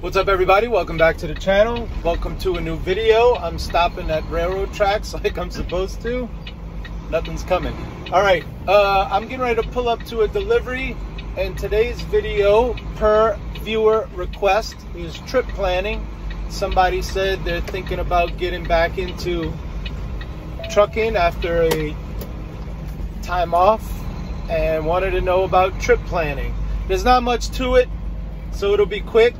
What's up, everybody? Welcome back to the channel. Welcome to a new video. I'm stopping at railroad tracks like I'm supposed to. Nothing's coming. All right, I'm getting ready to pull up to a delivery, and today's video, per viewer request, is trip planning. Somebody said they're thinking about getting back into trucking after a time off and wanted to know about trip planning. There's not much to it, so it'll be quick.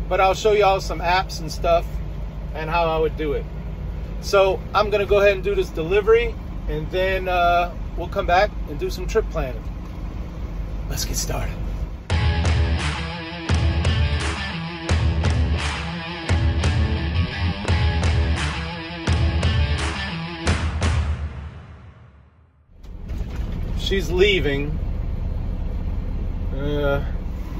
But I'll show y'all some apps and stuff and how I would do it. So I'm gonna go ahead and do this delivery, and then we'll come back and do some trip planning. Let's get started. She's leaving.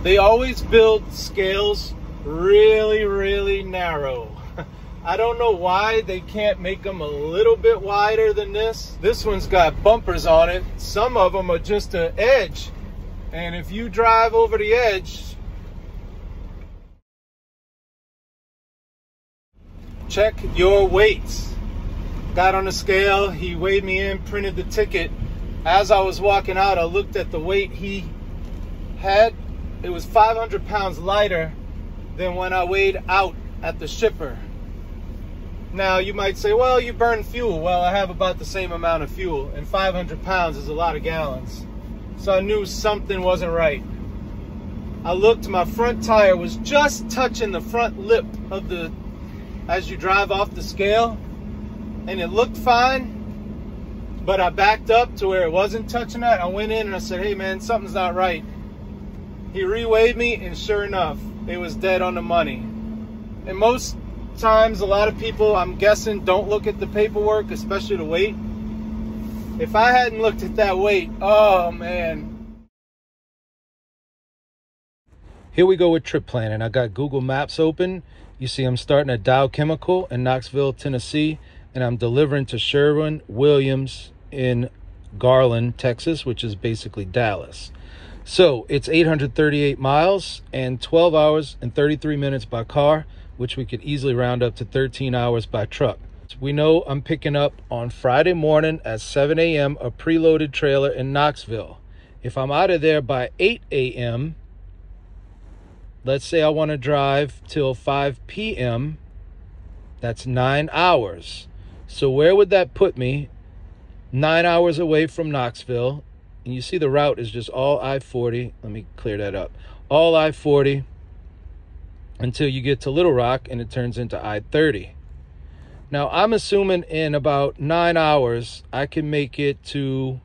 They always build scales really narrow. I don't know why they can't make them a little bit wider than this. This one's got bumpers on it. Some of them are just an edge. And if you drive over the edge, check your weights. Got on the scale, he weighed me in, printed the ticket. As I was walking out, I looked at the weight he had. It was 500 pounds lighter than when I weighed out at the shipper. Now you might say, well, you burn fuel. Well, I have about the same amount of fuel, and 500 pounds is a lot of gallons. So I knew something wasn't right. I looked, my front tire was just touching the front lip of the, as you drive off the scale, and it looked fine, but I backed up to where it wasn't touching that. I went in and I said, hey man, something's not right. He reweighed me, and sure enough, it was dead on the money. And most times, a lot of people, I'm guessing, don't look at the paperwork, especially the weight. If I hadn't looked at that weight, oh man. Here we go with trip planning. I got Google Maps open. You see I'm starting at Dow Chemical in Knoxville, Tennessee, and I'm delivering to Sherwin-Williams in Garland, Texas, which is basically Dallas. So it's 838 miles and 12 hours and 33 minutes by car, which we could easily round up to 13 hours by truck. We know I'm picking up on Friday morning at 7 a.m. a preloaded trailer in Knoxville. If I'm out of there by 8 a.m., let's say I want to drive till 5 p.m., that's 9 hours. So where would that put me? 9 hours away from Knoxville. And you see the route is just all I-40. Let me clear that up. All I-40 until you get to Little Rock, and it turns into I-30. Now, I'm assuming in about 9 hours, I can make it to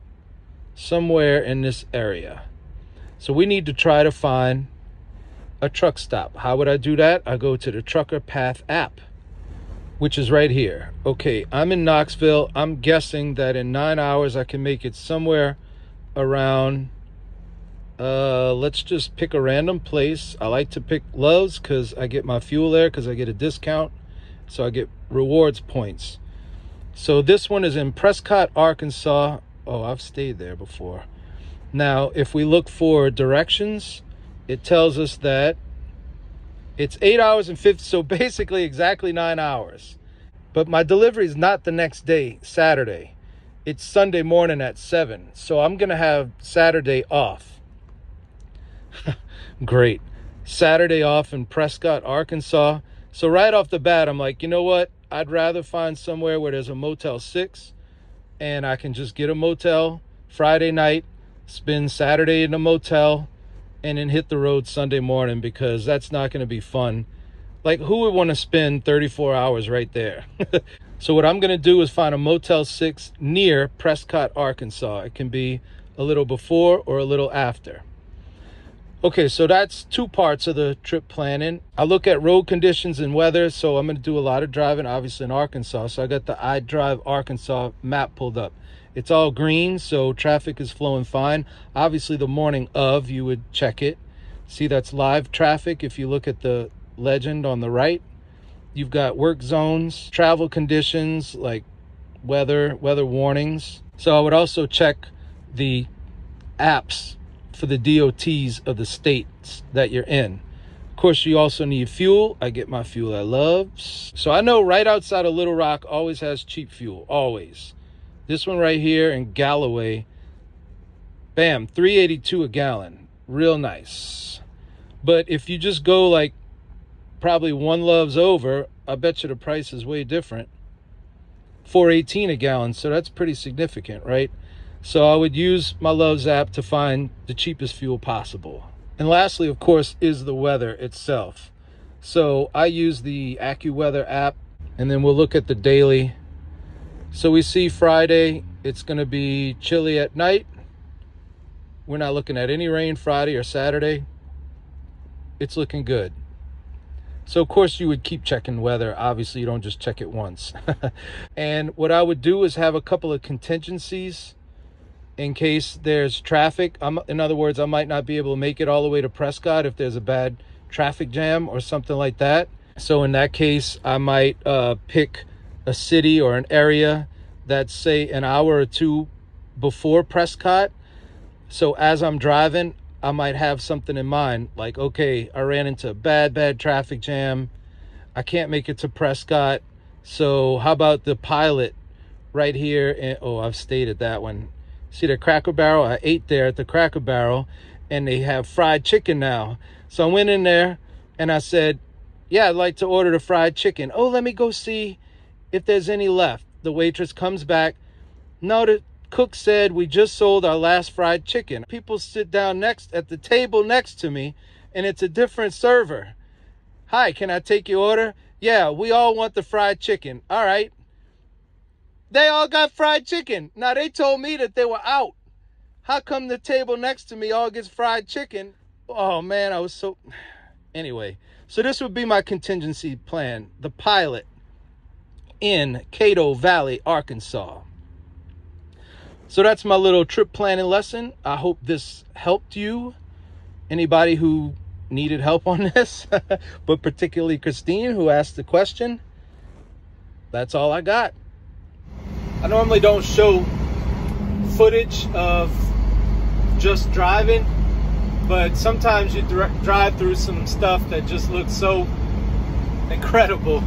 somewhere in this area. So we need to try to find a truck stop. How would I do that? I go to the Trucker Path app, which is right here. Okay, I'm in Knoxville. I'm guessing that in 9 hours, I can make it somewhere around, let's just pick a random place. I like to pick Love's because I get my fuel there because I get a discount, so I get rewards points. So this one is in Prescott, Arkansas. Oh, I've stayed there before. Now if we look for directions, it tells us that it's 8 hours and 50, so basically exactly 9 hours. But my delivery is not the next day, Saturday. It's Sunday morning at 7, so I'm gonna have Saturday off. Great. Saturday off in Prescott, Arkansas. So right off the bat, I'm like, you know what? I'd rather find somewhere where there's a Motel 6, and I can just get a motel Friday night, spend Saturday in a motel, and then hit the road Sunday morning, because that's not gonna be fun. Like, who would want to spend 34 hours right there? So what I'm going to do is find a Motel 6 near Prescott, Arkansas. It can be a little before or a little after. Okay, so that's two parts of the trip planning. I look at road conditions and weather, so I'm going to do a lot of driving, obviously, in Arkansas. So I got the iDrive Arkansas map pulled up. It's all green, so traffic is flowing fine. Obviously, the morning of, you would check it. See, that's live traffic. If you look at the legend on the right, you've got work zones, travel conditions like weather warnings. So I would also check the apps for the DOTs of the states that you're in. Of course, you also need fuel. I get my fuel at Love's. So I know right outside of Little Rock always has cheap fuel, always. This one right here in Galloway, bam, $3.82 a gallon. Real nice. But if you just go like probably one Love's over, I bet you the price is way different. $4.18 a gallon, so that's pretty significant, right? So I would use my Love's app to find the cheapest fuel possible. And lastly, of course, is the weather itself. So I use the AccuWeather app, and then we'll look at the daily. So we see Friday, it's going to be chilly at night. We're not looking at any rain Friday or Saturday. It's looking good. So, of course, you would keep checking weather. Obviously, you don't just check it once. And what I would do is have a couple of contingencies in case there's traffic. In other words, I might not be able to make it all the way to Prescott if there's a bad traffic jam or something like that. So in that case, I might pick a city or an area that's, say, an hour or two before Prescott. So as I'm driving, I might have something in mind, like, okay, I ran into a bad traffic jam. I can't make it to Prescott. So how about the Pilot right here? And, oh, I've stayed at that one. See the Cracker Barrel? I ate there at the Cracker Barrel, and they have fried chicken now. So I went in there, and I said, yeah, I'd like to order the fried chicken. Oh, let me go see if there's any left. The waitress comes back. No, the cook said we just sold our last fried chicken. People sit down at the table next to me, and it's a different server. Hi, can I take your order? Yeah, we all want the fried chicken. All right. They all got fried chicken. Now, they told me that they were out. How come the table next to me all gets fried chicken? Oh, man, I was so... Anyway, so this would be my contingency plan. The Pilot in Cato Valley, Arkansas. So that's my little trip planning lesson. I hope this helped you. Anybody who needed help on this, but particularly Christine, who asked the question. That's all I got. I normally don't show footage of just driving, but sometimes you drive through some stuff that just looks so incredible.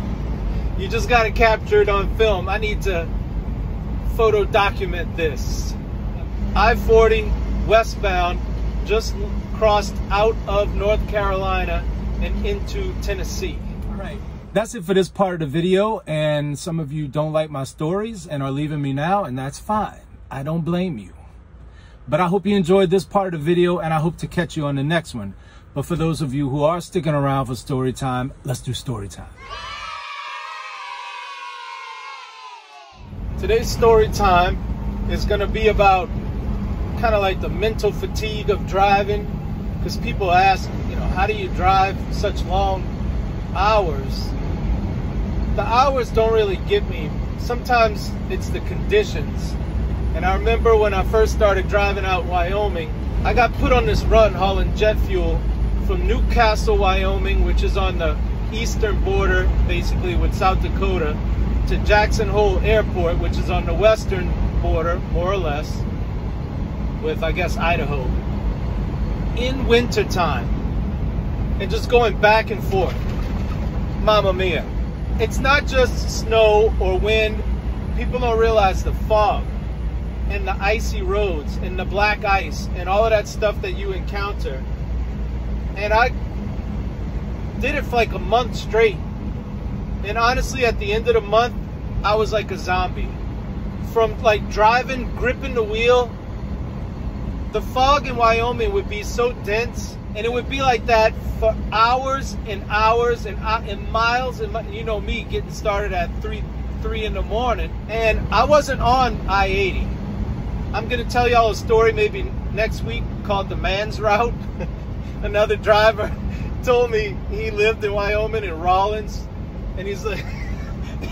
You just got to capture it on film. I need to photo document this. I-40 westbound, just crossed out of North Carolina and into Tennessee. All right. That's it for this part of the video, and some of you don't like my stories and are leaving me now, and that's fine. I don't blame you. But I hope you enjoyed this part of the video, and I hope to catch you on the next one. But for those of you who are sticking around for story time, let's do story time. Today's story time is going to be about kind of like the mental fatigue of driving, because people ask, you know, how do you drive such long hours? The hours don't really get me. Sometimes it's the conditions. And I remember when I first started driving out Wyoming, I got put on this run hauling jet fuel from Newcastle, Wyoming, which is on the eastern border, basically with South Dakota, to Jackson Hole Airport, which is on the western border, more or less, with, I guess, Idaho, in winter time, and just going back and forth. Mamma mia. It's not just snow or wind. People don't realize the fog and the icy roads and the black ice and all of that stuff that you encounter. And I did it for like a month straight. And honestly, at the end of the month, I was like a zombie. From like driving, gripping the wheel, the fog in Wyoming would be so dense, and it would be like that for hours and hours and miles. And you know me, getting started at 3 in the morning, and I wasn't on I-80. I'm gonna tell y'all a story maybe next week called the man's route. Another driver told me he lived in Wyoming in Rawlins, and he's like,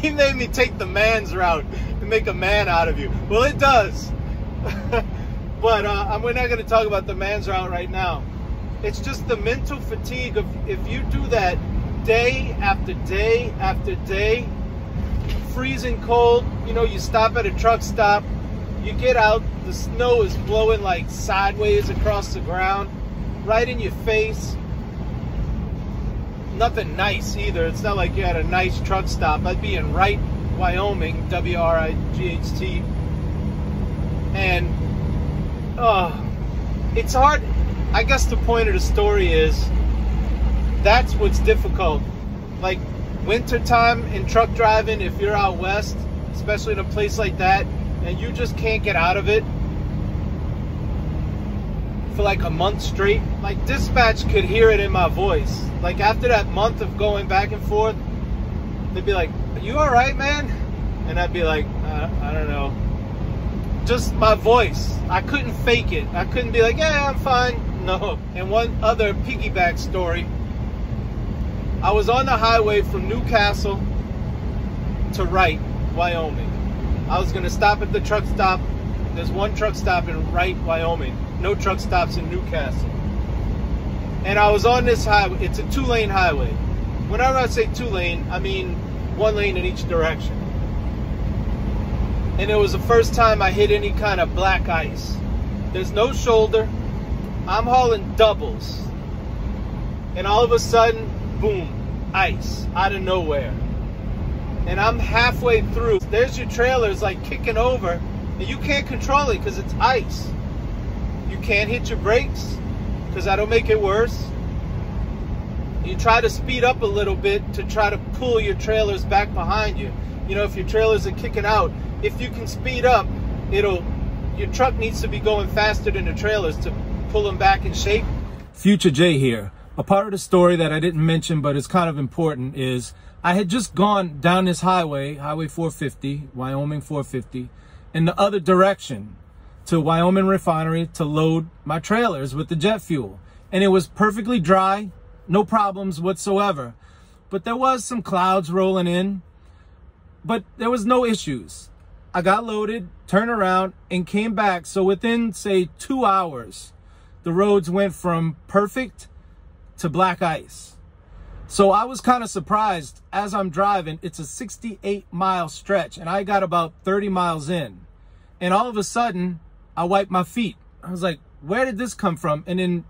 he made me take the man's route to make a man out of you. Well, it does. But we're not going to talk about the man's route right now. It's just the mental fatigue of, if you do that day after day after day, freezing cold, you know, you stop at a truck stop, you get out, the snow is blowing like sideways across the ground, right in your face. nothing nice either. It's not like you had a nice truck stop. I'd be in Wright, Wyoming, W-R-I-G-H-T. And it's hard. I guess the point of the story is that's what's difficult. Like wintertime in truck driving, if you're out west, especially in a place like that, and you just can't get out of it for like a month straight, like dispatch could hear it in my voice. Like after that month of going back and forth, they'd be like, "Are you all right, man?" And I'd be like, I don't know. Just my voice. I couldn't fake it. I couldn't be like, "Yeah, I'm fine." No. And one other piggyback story. I was on the highway from Newcastle to Wright, Wyoming. I was going to stop at the truck stop. There's one truck stop in Wright, Wyoming. No truck stops in Newcastle. And I was on this highway. It's a 2-lane highway. Whenever I say 2-lane, I mean 1 lane in each direction. And it was the first time I hit any kind of black ice. There's no shoulder. I'm hauling doubles. And all of a sudden, boom, ice out of nowhere. And I'm halfway through. There's your trailers like kicking over, and you can't control it because it's ice. You can't hit your brakes because that'll make it worse. You try to speed up a little bit to try to pull your trailers back behind you. You know, if your trailers are kicking out, if you can speed up, your truck needs to be going faster than the trailers to pull them back in shape. Future Jay here. A part of the story that I didn't mention, but it's kind of important, is I had just gone down this highway, Highway 450, Wyoming 450, in the other direction to Wyoming Refinery to load my trailers with the jet fuel. And it was perfectly dry, no problems whatsoever. But there was some clouds rolling in, but there was no issues. I got loaded, turned around, and came back. So within, say, 2 hours, the roads went from perfect to black ice. So I was kind of surprised as I'm driving. It's a 68-mile stretch, and I got about 30 miles in. And all of a sudden, I wiped my feet. I was like, where did this come from? And then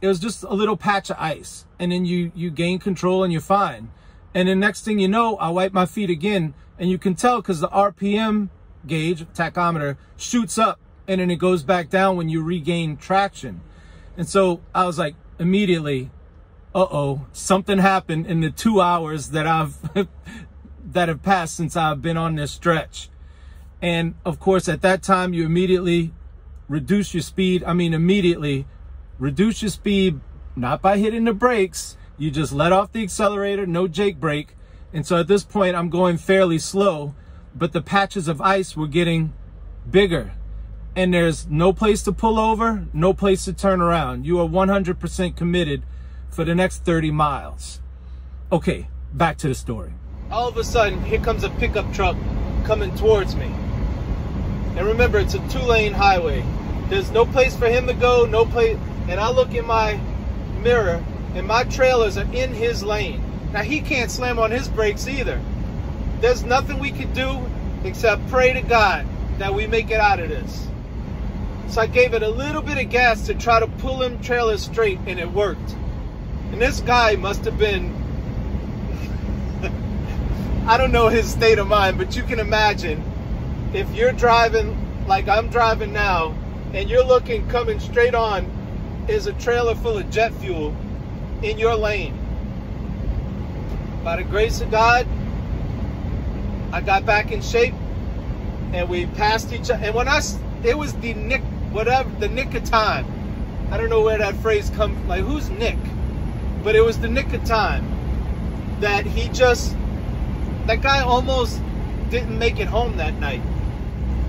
it was just a little patch of ice. And then you gain control and you're fine. And then next thing you know, I wipe my feet again. And you can tell because the RPM gauge, tachometer, shoots up. And then it goes back down when you regain traction. And so I was like, immediately, uh-oh, something happened in the 2 hours that have passed since I've been on this stretch. And of course, at that time, you immediately reduce your speed. I mean, immediately reduce your speed, not by hitting the brakes. You just let off the accelerator, no Jake brake. And so at this point, I'm going fairly slow, but the patches of ice were getting bigger. And there's no place to pull over, no place to turn around. You are 100% committed for the next 30 miles. Okay, back to the story. All of a sudden, here comes a pickup truck coming towards me. And remember, it's a 2-lane highway. There's no place for him to go, no place. And I look in my mirror, and my trailers are in his lane. Now, he can't slam on his brakes either. There's nothing we can do except pray to God that we make it out of this. So I gave it a little bit of gas to try to pull him trailers straight, and it worked. And this guy must have been, I don't know his state of mind, but you can imagine if you're driving like I'm driving now, and you're looking, coming straight on, is a trailer full of jet fuel in your lane. By the grace of God, I got back in shape, and we passed each other. And when it was the nick of time. I don't know where that phrase comes, like, who's Nick? But it was the nick of time that that guy almost didn't make it home that night.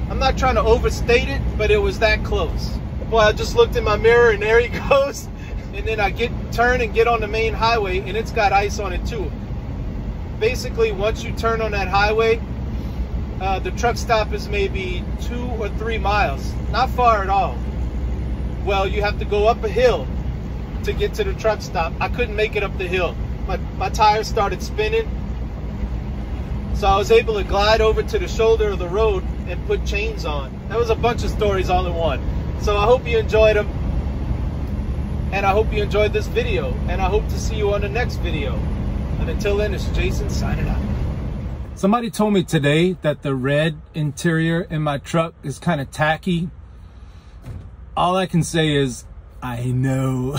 I'm not trying to overstate it, but it was that close. Boy, I just looked in my mirror, and there he goes. And then I turn and get on the main highway, and it's got ice on it too. Basically, once you turn on that highway, the truck stop is maybe 2 or 3 miles. Not far at all. Well, you have to go up a hill to get to the truck stop. I couldn't make it up the hill. My tires started spinning. So I was able to glide over to the shoulder of the road and put chains on. That was a bunch of stories all in one. So I hope you enjoyed them. And I hope you enjoyed this video, and I hope to see you on the next video. And until then, it's Jason signing out. Somebody told me today that the red interior in my truck is kind of tacky. All I can say is, I know.